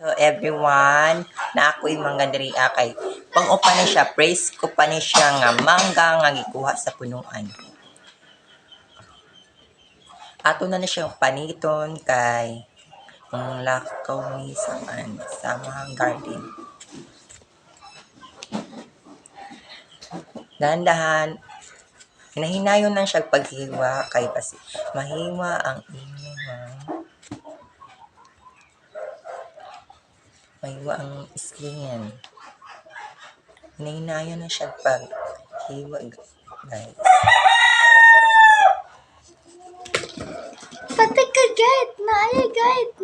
So everyone, na ako'y mangga diri kay pag upa ni siya, praise ko pa ni siya nga mangga nga gikuha sa punuan. Ato na siya paniton kay ang lakaw ni sa mahang garden. Dahan-dahan, hinahinayon na siya paghiwa kay basi mahiwa ang skin. Hinahinayon na siya paghiwa, guys. Pati ka guide, naaya guide.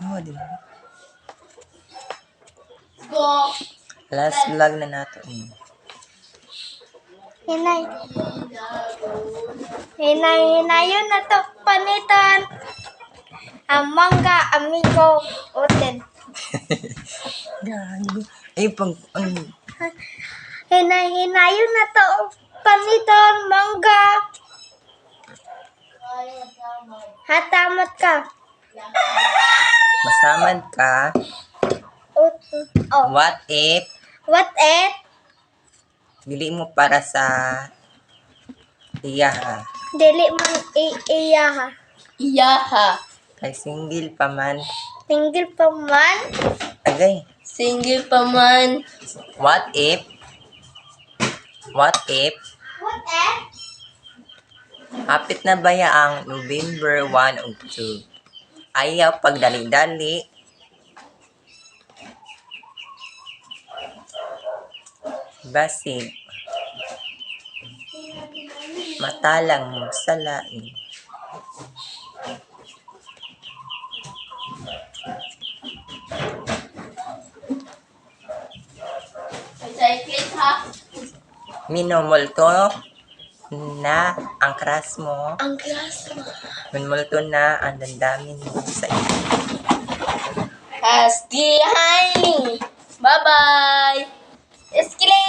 Oh, di ba? Go. Last vlog na nato eh. Hinayon na to panitan. Ang mangga, amigo, oten. Gago. Ay, Hinayon na to panitan, mangga. Hatamat ka. masamad ka. Oh. What if What if? dili mo para sa iya ha? Dili man iyaha. Iyaha. Kay single pa man. Single pa man. Agay. Single pa man. What if What if? hapit na baya ang November 1 ug 2? Ayaw pagdali-dali. Basig. Matalang mo sa lain. Minumulto na ang crush mo. Ang class mo. Minumulto na ang damdamin mo sa iyo. Has the honey. Bye-bye. Eskile.